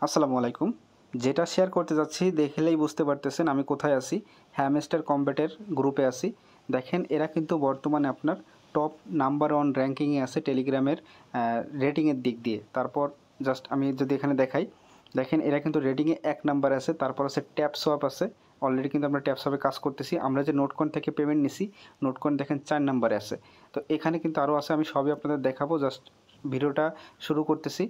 আসসালামু আলাইকুম। যেটা শেয়ার করতে যাচ্ছি দেখলেই বুঝতে পারতেছেন আমি কোথায় আছি। হ্যামস্টার কমব্যাটের গ্রুপে আছি। দেখেন এরা কিন্তু বর্তমানে আপনার টপ নাম্বার 1 র‍্যাংকিংয়ে আছে টেলিগ্রামের রেটিংয়ের দিক দিয়ে। তারপর জাস্ট আমি যদি এখানে দেখাই, দেখেন এরা কিন্তু রেটিংয়ে ১ নাম্বারে আছে। তারপর আছে ট্যাপসোয়াপ আছে। অলরেডি কিন্তু আমরা ট্যাপসোয়াপে কাজ করতেছি। আমরা যে নোটকয়েন থেকে পেমেন্ট নিছি, নোটকয়েন দেখেন ৪ নাম্বারে আছে। তো এখানে কিন্তু আরও আছে, আমি সবই আপনাদের দেখাবো। জাস্ট ভিডিওটা শুরু করতেছি।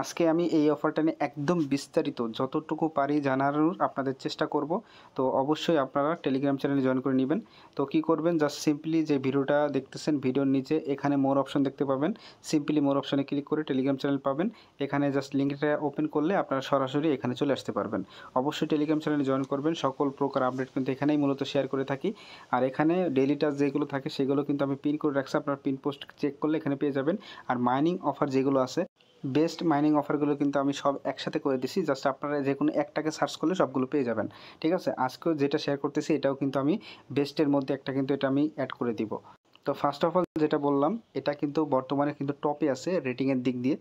আজকে আমি এই অফারটা নিয়ে একদম বিস্তারিত যতটুকু পারি জানানোর আপনাদের চেষ্টা করব। তো অবশ্যই আপনারা টেলিগ্রাম চ্যানেলে জয়েন করে নেবেন। তো কী করবেন, জাস্ট সিম্পলি যে ভিডিওটা দেখতেছেন ভিডিওর নিচে এখানে মোর অপশন দেখতে পাবেন। সিম্পলি মোর অপশনে ক্লিক করে টেলিগ্রাম চ্যানেল পাবেন। এখানে জাস্ট লিঙ্কটা ওপেন করলে আপনারা সরাসরি এখানে চলে আসতে পারবেন। অবশ্যই টেলিগ্রাম চ্যানেলে জয়েন করবেন। সকল প্রকার আপডেট কিন্তু এখানেই মূলত শেয়ার করে থাকি। আর এখানে ডেইলি টাস্ক যেগুলো থাকে সেগুলো কিন্তু আমি পিন করে রাখছি। আপনার পিন পোস্ট চেক করলে এখানে পেয়ে যাবেন। আর মাইনিং অফার যেগুলো আছে, বেস্ট মাইনিং অফারগুলো কিন্তু আমি সব একসাথে করে দিছি। জাস্ট আপনারা যে কোনো একটাকে সার্চ করলে সবগুলো পেয়ে যাবেন। ঠিক আছে? আজকেও যেটা শেয়ার করতেছি এটাও কিন্তু আমি বেস্টের মধ্যে একটা কিন্তু এটা আমি অ্যাড করে দিব। তো ফার্স্ট অফ অল যেটা বললাম, এটা কিন্তু বর্তমানে কিন্তু টপে আছে রেটিংয়ের দিক দিয়ে।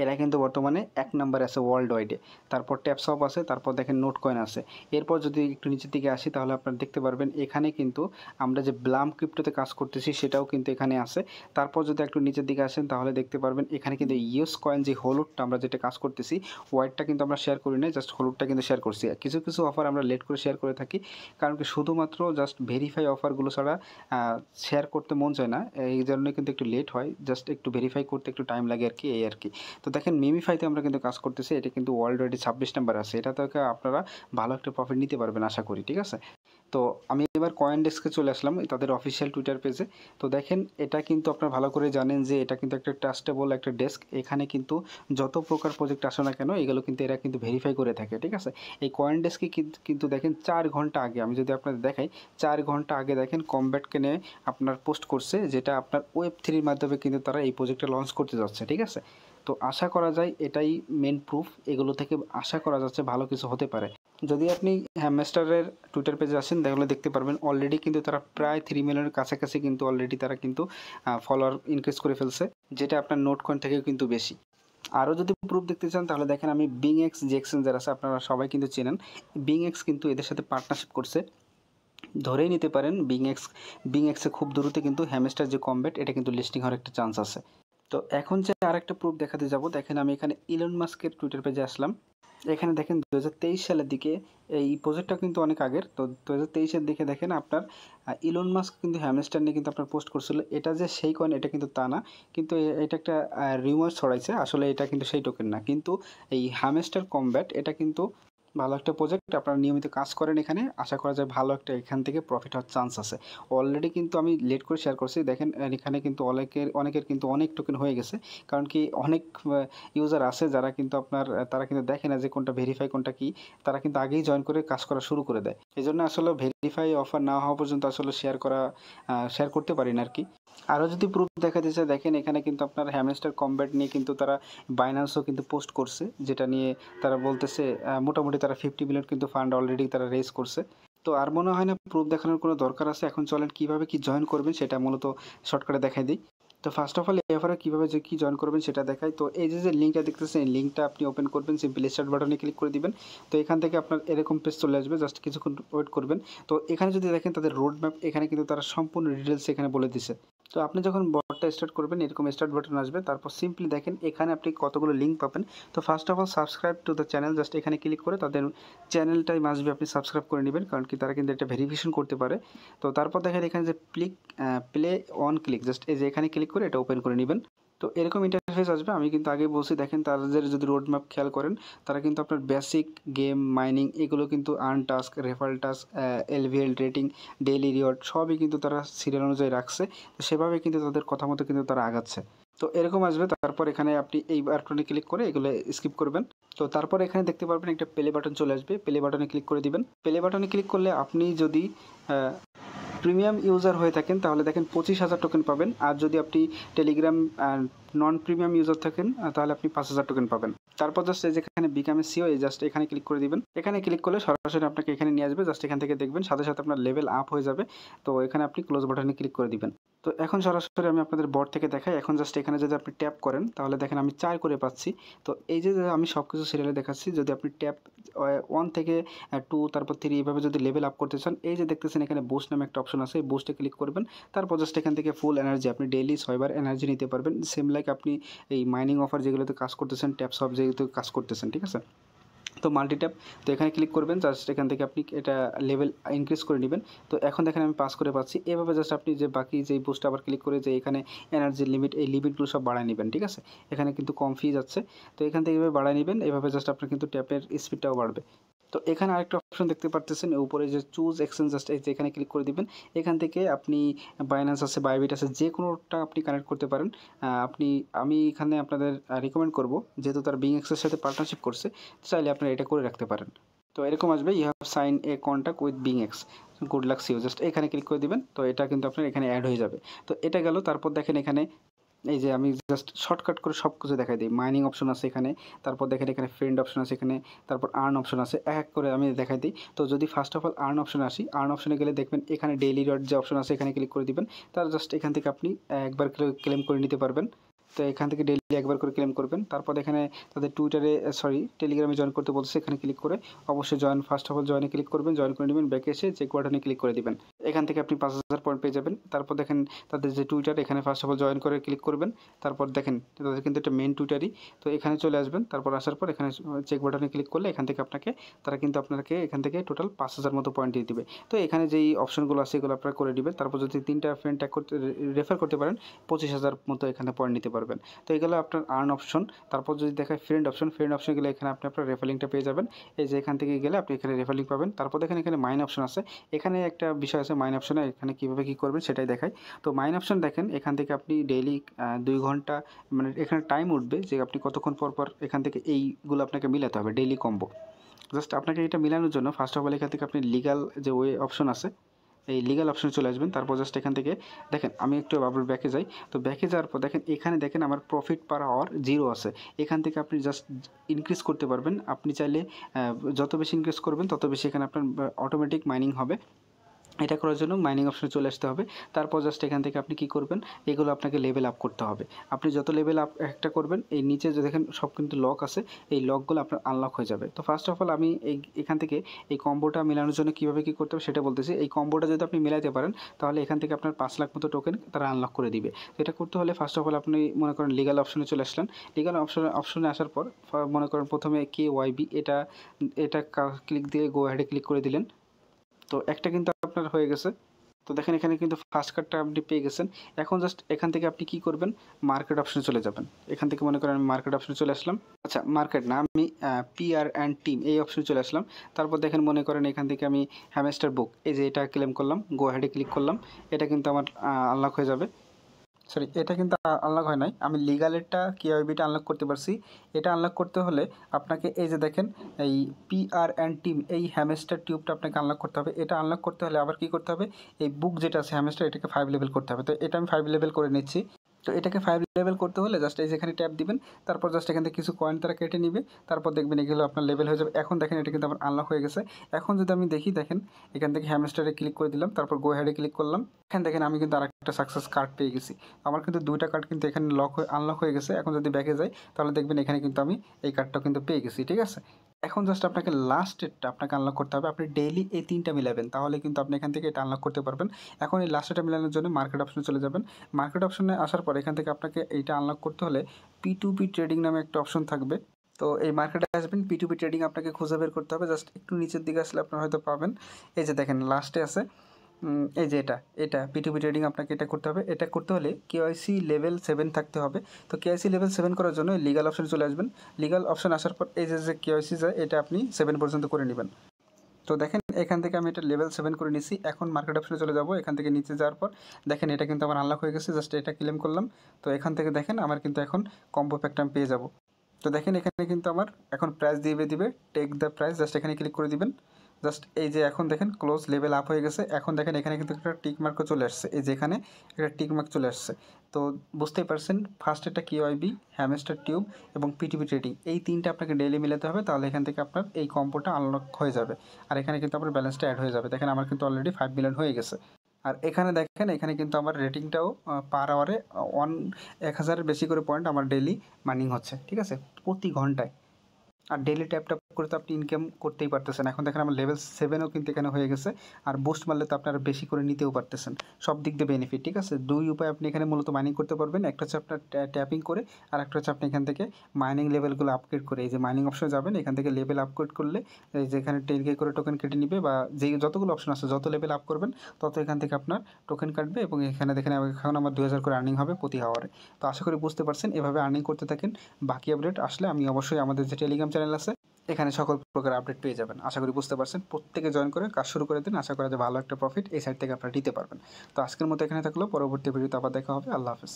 এরা কিন্তু বর্তমানে ১ নাম্বারে আছে ওয়ার্ল্ড ওয়াইডে। তারপর ট্যাপসপ আছে, তারপর দেখেন নোটকয়েন আছে। এরপর যদি একটু নিচের দিকে আসি তাহলে আপনারা দেখতে পারবেন এখানে কিন্তু আমরা যে ব্লাম ক্রিপ্টোতে কাজ করতেছি সেটাও কিন্তু এখানে আছে। তারপর যদি একটু নিচের দিকে আসেন তাহলে দেখতে পারবেন এখানে কিন্তু ইউএস কয়েন যে হলুদটা আমরা যেটা কাজ করতেছি, হোয়াইটটা কিন্তু আমরা শেয়ার করি নাই, জাস্ট হলুদটা কিন্তু শেয়ার করছি। কিছু কিছু অফার আমরা লেট করে শেয়ার করে থাকি, কারণ কি শুধুমাত্র জাস্ট ভেরিফাই অফারগুলো ছাড়া শেয়ার করতে মন চায় না। এই জন্যই কিন্তু একটু লেট হয়, জাস্ট একটু ভেরিফাই করতে একটু টাইম লাগে আর কি, এই আর কি। তো দেখেন মিমিফাইতে আমরা কিন্তু কাজ করতেছি। এটা কিন্তু ওয়ার্ল্ড ওয়াইডে ২৬ নাম্বার আছে। এটা থেকে আপনারা ভালো একটা প্রফিট নিতে পারবেন আশা করি। ঠিক আছে? তো আমি এবার কয়েন ডেস্কে চলে আসলাম, তাদের অফিসিয়াল টুইটার পেজে। তো দেখেন এটা কিন্তু আপনারা ভালো করে জানেন যে এটা কিন্তু একটা ট্রাস্টেবল একটা ডেস্ক। এখানে কিন্তু যত প্রকার প্রজেক্ট আসে না কেন এগুলো কিন্তু এরা কিন্তু ভেরিফাই করে থাকে। ঠিক আছে? এই কয়েন ডেস্কে কিন্তু দেখেন ৪ ঘন্টা আগে, আমি যদি আপনাদের দেখাই, ৪ ঘন্টা আগে দেখেন কমব্যাটকে নিয়ে আপনার পোস্ট করছে, যেটা আপনার ওয়েব3 এর মাধ্যমে কিন্তু তারা এই প্রজেক্টটা লঞ্চ করতে যাচ্ছে। ঠিক আছে? তো আশা করা যায় এটাই মেন প্রুফ। এগুলো থেকে আশা করা যাচ্ছে ভালো কিছু হতে পারে। যদি আপনি হ্যামস্টারের টুইটার পেজে আসেন তাহলে দেখতে পারবেন অলরেডি কিন্তু তারা প্রায় 3 মিলিয়নের কাছাকাছি কিন্তু অলরেডি তারা কিন্তু ফলোয়ার ইনক্রিজ করে ফেলছে, যেটা আপনার নোটকয়েন থেকেও কিন্তু বেশি। আরও যদি প্রুফ দেখতে চান তাহলে দেখেন আমি বিংএক্স যে এক্সচেঞ্জার আছে আপনারা সবাই কিন্তু চেনেন। বিংএক্স কিন্তু এদের সাথে পার্টনারশিপ করছে। ধরেই নিতে পারেন বিংএক্সে খুব দ্রুত কিন্তু হ্যামস্টার যে কমব্যাট এটা কিন্তু লিস্টিং হওয়ার একটা চান্স আছে। তো এখন যে আরেকটা প্রুফ দেখাতে যাব, দেখেন আমি এখানে ইলন মাস্কের টুইটার পেজে আসলাম। এখানে দেখেন ২০২৩ সালের দিকে, এই প্রজেক্টটা কিন্তু অনেক আগের। তো ২০২৩ এর দিকে দেখেন আপনার ইলন মাস্ক কিন্তু হ্যামস্টার নিয়ে কিন্তু আপনার পোস্ট করছিল। এটা যে সেই কয়েন এটা কিন্তু তা না। কিন্তু এটা একটা রিউমার ছড়াইছে। আসলে এটা কিন্তু সেই টোকেন না। কিন্তু এই হ্যামস্টার কমব্যাট এটা কিন্তু ভালো একটা প্রজেক্ট। আপনারা নিয়মিত কাজ করেন এখানে, আশা করা যায় ভালো একটা এখান থেকে প্রফিট হওয়ার চান্স আছে। অলরেডি কিন্তু আমি লেট করে শেয়ার করছি। দেখেন এখানে কিন্তু অনেকের কিন্তু অনেক টোকেন হয়ে গেছে। কারণ কি অনেক ইউজার আছে যারা কিন্তু আপনার তারা কিন্তু দেখে না যে কোনটা ভেরিফাই কোনটা কি। তারা কিন্তু আগেই জয়েন করে কাজ করা শুরু করে দেয়। এজন্য আসলে ভেরিফাই অফার না হওয়া পর্যন্ত আসলে শেয়ার করতে পারি না আর কি। আরও যদি প্রুফ দেখাতে চাই, দেখেন এখানে কিন্তু আপনার হ্যামস্টার কমব্যাট নিয়ে কিন্তু তারা বাইন্যান্সও কিন্তু পোস্ট করছে, যেটা নিয়ে তারা বলতেছে মোটামুটি তারা 50 মিলিয়ন কিন্তু ফান্ড অলরেডি তারা রেজ করছে। তো আর মনে হয় না প্রুফ দেখানোর কোনো দরকার আছে। এখন চলেন কীভাবে কি জয়েন করবেন সেটা মূলত শর্টকাটে দেখাই দিই। তো ফার্স্ট অফ অল এই অফারে কীভাবে যে কী জয়েন করবেন সেটা দেখাই। তো এই যে লিঙ্কটা দেখতেছেন, এই লিঙ্কটা আপনি ওপেন করবেন, সিম্পলি স্টার্ট বাটনে ক্লিক করে দিবেন। তো এখান থেকে আপনার এরকম পেজ চলে আসবে, জাস্ট কিছুক্ষণ ওয়েট করবেন। তো এখানে যদি দেখেন তাদের রোড ম্যাপ, এখানে কিন্তু তারা সম্পূর্ণ ডিটেলস এখানে বলে দিছে। তো আপনি যখন বটটা স্টার্ট করবেন এরকম স্টার্ট বাটন আসবে, তারপর সিম্পলি দেখেন এখানে আপনি কতগুলো লিঙ্ক পাবেন। তো first of all subscribe to the channel, just এখানে ক্লিক করে তাদের চ্যানেলটাই মাস্ট বি আপনি সাবস্ক্রাইব করে নেবেন, কারণ কি তারা কিন্তু এটা ভেরিফিকেশন করতে পারে। তো তারপর দেখেন এখানে যে প্লে অন ক্লিক, জাস্ট এই যে এখানে ক্লিক করে এটা ওপেন করে নেবেন। তো এরকম ইন্টারফেস আসবে। আমি কিন্তু আগে বলছি, দেখেন তাদের যদি রোড ম্যাপ খেয়াল করেন, তারা কিন্তু আপনার বেসিক গেম মাইনিং এগুলো কিন্তু earn task, referral task, L V L rating, daily reward সবই কিন্তু তারা সিরিয়াল অনুযায়ী রাখছে। তো সেভাবে কিন্তু তাদের কথা মতো কিন্তু তারা আগাচ্ছে। তো এরকম আসবে। তারপর এখানে আপনি এই বাটনে ক্লিক করে এগুলো স্কিপ করবেন। তো তারপর এখানে দেখতে পারবেন একটা প্লে বাটন চলে আসবে, প্লে বাটনে ক্লিক করে দিবেন। প্লে বাটনে ক্লিক করলে আপনি যদি প্রিমিয়াম ইউজার হয়ে থাকেন তাহলে দেখেন 25,000 টোকেন পাবেন, আর যদি আপনি টেলিগ্রাম নন প্রিমিয়াম ইউজার থাকেন তাহলে আপনি 5,000 টোকেন পাবেন। তারপর জাস্ট এই যেখানে বিকাম এ সিও, এই জাস্ট এখানে ক্লিক করে দিবেন। এখানে ক্লিক করলে সরাসরি আপনাকে এখানে নিয়ে আসবে, জাস্ট এখান থেকে দেখবেন সাথে সাথে আপনার লেভেল আপ হয়ে যাবে। তো এখানে আপনি ক্লোজ বাটনে ক্লিক করে দিবেন। তো এখন সরাসরি আমি আপনাদের বট থেকে দেখাই। এখন জাস্ট এখানে যদি আপনি ট্যাপ করেন তাহলে দেখেন আমি 4 করে পাচ্ছি। তো এই যে আমি সব কিছু সিরিয়ালে দেখাচ্ছি, যদি আপনি ট্যাপ 1 থেকে 2 তারপর 3 এভাবে যদি লেভেল আপ করতে চান, এই যে দেখতেছেন এখানে বুস্ট নামে একটা অপশন আছে, এই বুস্টে ক্লিক করবেন। তারপর জাস্ট এখান থেকে ফুল এনার্জি আপনি ডেইলি 6 বার এনার্জি নিতে পারবেন, সেম লাইক আপনি এই মাইনিং অফার যেগুলোতে কাজ করতেছেন, ট্যাপ সব যেগুলোতে কাজ করতেছেন, ঠিক আছে। তো মাল্টি ট্যাপ, তো এখানে ক্লিক করবেন, জাস্ট এখান থেকে আপনি এটা লেভেল ইনক্রিজ করে নেবেন। তো এখন দেখেন আমি পাস করে পাচ্ছি। এভাবে জাস্ট আপনি যে বাকি যে বুস্ট আবার ক্লিক করে যে এখানে এনার্জি লিমিট, এই লিমিটগুলো সব বাড়ায় নেবেন, ঠিক আছে। এখানে কিন্তু কম ফি যাচ্ছে, তো এখান থেকে এভাবে বাড়ায় নেবেন। এভাবে জাস্ট আপনার কিন্তু ট্যাপের স্পিডটাও বাড়বে। তো এখানে আরেকটা অপশন দেখতে পারতেছেন উপরে যে চুজ এক্সচেঞ্জ, জাস্ট এই যে এখানে ক্লিক করে দিবেন। এখান থেকে আপনি বাইন্যান্স আছে, বাইবিট আছে, যে কোনোটা আপনি কানেক্ট করতে পারেন। আমি এখানে আপনাদের রিকমেন্ড করব, যেহেতু তার বিংএক্সের সাথে পার্টনারশিপ করছে, চাইলে আপনারা এটা করে রাখতে পারেন। তো এরকম আসবে, you have sign a contact with BingX, good luck see you, just এখানে ক্লিক করে দিবেন। তো এটা কিন্তু আপনার এখানে অ্যাড হয়ে যাবে। তো এটা গেল। তারপর দেখেন এখানে এই যে আমি জাস্ট শর্টকাট করে সব কিছু দেখাই দিই। মাইনিং অপশন আছে এখানে, তারপর দেখেন এখানে ফ্রেন্ড অপশন আছে এখানে, তারপর আর্ন অপশন আছে, এক করে আমি দেখাই দিই। তো যদি ফার্স্ট অফ অল আর্ন অপশনে আসি, আর্ন অপশনে গেলে দেখবেন এখানে ডেইলি রিওয়ার্ড যে অপশন আছে এখানে ক্লিক করে দিবেন। তার জাস্ট এখান থেকে আপনি একবার ক্লেম করে নিতে পারবেন। তো এখান থেকে ডেইলি একবার করে ক্লেম করবেন। তারপর এখানে তাদের টুইটারে টেলিগ্রামে জয়েন করতে বলছে, এখানে ক্লিক করে অবশ্যই জয়েন, ফার্স্ট অফ অল জয়েনে ক্লিক করবেন, জয়েন করে নেবেন, ব্যাকে এসে চেক বাটনে ক্লিক করে দিবেন। এখান থেকে আপনি 5,000 পয়েন্ট পেয়ে যাবেন। তারপর দেখেন তাদের যে টুইটার, এখানে ফার্স্ট অফ অল জয়েন করে ক্লিক করবেন। তারপর দেখেন তাদের কিন্তু একটা মেন টুইটারই, তো এখানে চলে আসবেন। তারপর আসার পর এখানে চেক বাটনে ক্লিক করলে এখান থেকে তারা কিন্তু আপনাকে এখান থেকে টোটাল 5,000 মতো পয়েন্ট দিয়ে দিবে। তো এখানে যেই অপশনগুলো আছে এগুলো আপনারা করে দিবেন। তারপর যদি 3টা ফ্রেন্ড ট্যাগ করতে রেফার করতে পারেন, 25,000 মতো এখানে পয়েন্ট নিতে পারবেন। তো এগুলো আপনার আর্ন অপশন। তারপর যদি দেখায় ফ্রেন্ড অপশন, ফ্রেন্ড অপশন গেলে এখানে আপনি আপনার রেফারিংটা পেয়ে যাবেন। এই যে এখান থেকে গেলে আপনি এখানে রেফারিং পাবেন। তারপর দেখেন এখানে মাইন অপশন আছে, এখানে একটা বিষয় আছে মাইন অপশনে, এখানে কীভাবে কী করবেন সেটাই দেখায়। তো মাইন অপশন দেখেন এখান থেকে আপনি ডেইলি 2 ঘন্টা, মানে এখানে টাইম উঠবে যে আপনি কতক্ষণ পর পর এখান থেকে এইগুলো আপনাকে মিলাতে হবে, ডেইলি কম্বো। জাস্ট আপনাকে এটা মিলানোর জন্য ফার্স্ট অফ অল এখান থেকে আপনি লিগাল যে ওয়ে অপশন আছে, এই লিগাল অপশনে চলে আসবেন। তারপর জাস্ট এখান থেকে দেখেন আমি একটু আবার ব্যাকে যাই। তো ব্যাকে যাওয়ার পর দেখেন এখানে দেখেন আমার প্রফিট পার আওয়ার 0 আছে। এখান থেকে আপনি জাস্ট ইনক্রিজ করতে পারবেন। আপনি চাইলে যত বেশি ইনক্রিজ করবেন তত বেশি এখানে আপনার অটোমেটিক মাইনিং হবে। এটা করার জন্য মাইনিং অপশনে চলে আসতে হবে। তারপর জাস্ট এখান থেকে আপনি কী করবেন, এগুলো আপনাকে লেভেল আপ করতে হবে। আপনি যত লেভেল আপ একটা করবেন, এই নিচে যে দেখেন সব কিন্তু লক আছে, এই লকগুলো আপনার আনলক হয়ে যাবে। তো ফার্স্ট অফ অল আমি এখান থেকে এই কম্বোটা মেলানোর জন্য কীভাবে কী করতে হবে সেটা বলতেছি। এই কম্বোটা যদি আপনি মেলাতে পারেন তাহলে এখান থেকে আপনার 5 লাখ মতো টোকেন তারা আনলক করে দিবে। তো এটা করতে হলে ফার্স্ট অফ অল আপনি মনে করেন লিগাল অপশনে চলে আসলেন। লিগাল অপশনে আসার পর মনে করেন প্রথমে KYB, এটা ক্লিক দিয়ে গো হেডে ক্লিক করে দিলেন। তো একটা কিন্তু আপনার হয়ে গেছে। তো দেখেন এখানে কিন্তু ফার্স্ট কার্ডটা আপনি পেয়ে গেছেন। এখন জাস্ট এখান থেকে আপনি কি করবেন, মার্কেট অপশনে চলে যাবেন। এখান থেকে মনে করেন আমি মার্কেট অপশনে চলে আসলাম। আচ্ছা, মার্কেট না, আমি PR অ্যান্ড টিম এই অপশনে চলে আসলাম। তারপর দেখেন মনে করেন এখান থেকে আমি হ্যামস্টার বুক, এই যে এটা ক্লেম করলাম, গো হেডে ক্লিক করলাম। এটা কিন্তু আমার আনলক হয়ে যাবে। এটা কিন্তু আনলক হয় নাই, আমি লিগালেরটা KYBটা আনলক করতে পারছি। এটা আনলক করতে হলে আপনাকে এই যে দেখেন এই PR অ্যান্ড টিম, এই হ্যামস্টার টিউবটা আপনাকে আনলক করতে হবে। এটা আনলক করতে হলে আবার কী করতে হবে, এই বুক যেটা আছে হ্যামস্টার, এটাকে 5 লেভেল করতে হবে। তো এটা আমি 5 লেভেল করে নিচ্ছি। তো এটাকে 5 লেভেল করতে হলে জাস্ট এই যেখানে ট্যাপ দিবেন, তারপর জাস্ট এখান থেকে কিছু কয়েন তারা কেটে নিবে। তারপর দেখবেন এগুলো আপনার লেভেল হয়ে যাবে। এখন দেখেন এটা কিন্তু আমার আনলক হয়ে গেছে। এখন যদি আমি দেখি, দেখেন এখান থেকে হ্যামস্টারে ক্লিক করে দিলাম, তারপর গো হেডে ক্লিক করলাম। এখানে দেখেন আমি কিন্তু আরেকটা সাকসেস কার্ড পেয়ে গেছি। আমার কিন্তু 2টা কার্ড কিন্তু এখানে আনলক হয়ে গেছে। এখন যদি ব্যাকে যাই তাহলে দেখবেন এখানে কিন্তু আমি এই কার্ডটাও কিন্তু পেয়ে গেছি, ঠিক আছে। এখন জাস্ট আপনাকে লাস্ট ডেটটা আপনাকে আনলক করতে হবে। আপনি ডেইলি এই 3টা মিলাবেন, তাহলে কিন্তু আপনি এখান থেকে এটা আনলক করতে পারবেন। এখন এই লাস্ট ডেটটা মিলানোর জন্য মার্কেট অপশনে চলে যাবেন। মার্কেট অপশনে আসার পর এখান থেকে আপনাকে এইটা আনলক করতে হলে P2P ট্রেডিং নামে একটা অপশন থাকবে। তো এই মার্কেটে আসবেন, P2P ট্রেডিং আপনাকে খুঁজে বের করতে হবে। জাস্ট একটু নিচের দিকে আসলে আপনারা হয়তো পাবেন। এই যে দেখেন লাস্টে আছে, এই যে এটা P2P ট্রেডিং, আপনাকে এটা করতে হবে। এটা করতে হলে KYC লেভেল 7 থাকতে হবে। তো KYC লেভেল 7 করার জন্য লিগাল অপশনে চলে আসবেন। লিগাল অপশন আসার পর এই যে KYC যায়, এটা আপনি 7 পর্যন্ত করে নেবেন। তো দেখেন এখান থেকে আমি এটা লেভেল 7 করে নিছি। এখন মার্কেট অপশনে চলে যাব। এখান থেকে নিচে যাওয়ার পর দেখেন এটা কিন্তু আমার আনলক হয়ে গেছে। জাস্ট এটা ক্লেম করলাম। তো এখান থেকে দেখেন আমার কিন্তু এখন কম্বো প্যাকটা আমি পেয়ে যাব। তো দেখেন এখানে কিন্তু আমার এখন প্রাইস দিবে টেক দ্য প্রাইস, জাস্ট এখানে ক্লিক করে দিবেন। জাস্ট এই যে এখন দেখেন ক্লোজ লেভেল আপ হয়ে গেছে। এখন দেখেন এখানে কিন্তু একটা টিক মার্কও চলে আসছে, এই যে এখানে একটা টিক মার্ক চলে আসছে। তো বুঝতেই পারছেন ফার্স্ট এটা কিওআইবি, হ্যামস্টার টিউব এবং পিটিপি ট্রেডিং, এই তিনটা আপনাকে ডেইলি মিলাতে হবে, তাহলে এখান থেকে আপনার এই কম্বোটা আনলক হয়ে যাবে। আর এখানে কিন্তু আপনার ব্যালেন্সটা অ্যাড হয়ে যাবে। দেখেন আমার কিন্তু অলরেডি 5 মিলিয়ন হয়ে গেছে। আর এখানে দেখেন এখানে কিন্তু আমার রেটিংটাও পার আওয়ারে 1000-এর বেশি করে পয়েন্ট আমার ডেইলি মাইনিং হচ্ছে, ঠিক আছে, প্রতি ঘন্টায়। আর ডেইলি ট্যাপ ট্যাপ করে তো আপনি ইনকাম করতেই পারতেছেন। এখন দেখেন আমার লেভেল 7ও কিন্তু এখানে হয়ে গেছে। আর বুস্ট মারলে তো আপনারা বেশি করে নিতেও পারতেছেন। সব দিক দিয়ে বেনিফিট, ঠিক আছে। 2 উপায়ে আপনি এখানে মূলত মাইনিং করতে পারবেন। একটা হচ্ছে আপনার ট্যাপিং করে, আর একটা হচ্ছে আপনি এখান থেকে মাইনিং লেভেলগুলো আপগ্রেড করে, এই যে মাইনিং অপশনে যাবেন, এখান থেকে লেভেল আপগ্রেড করলে এই যে এখানে 10K করে টোকেন কেটে নিবে, বা যেই যতগুলো অপশন আছে যত লেভেল আপ করবেন তত এখান থেকে আপনার টোকেন কাটবে, এবং এখানে দেখেন এখন আমার 2000 করে আর্নিং হবে প্রতি আওয়ারে। তো আশা করি বুঝতে পারছেন, এভাবে আর্নিং করতে থাকেন। বাকি আপডেট আসলে আমি অবশ্যই আমাদের যে টেলিগ্রাম চ্যানেল আছে এখানে সকল প্রকার আপডেট পেয়ে যাবেন। আশা করি বুঝতে পারছেন। প্রত্যেকে জয়েন করে কাজ শুরু করে দিন। আশা করা যে ভালো একটা প্রফিট এই সাইড থেকে আপনারা নিতে পারবেন। তো আজকের মতো এখানে থাকলেও পরবর্তী ভিডিওতে আবার দেখা হবে। আল্লাহ হাফেজ।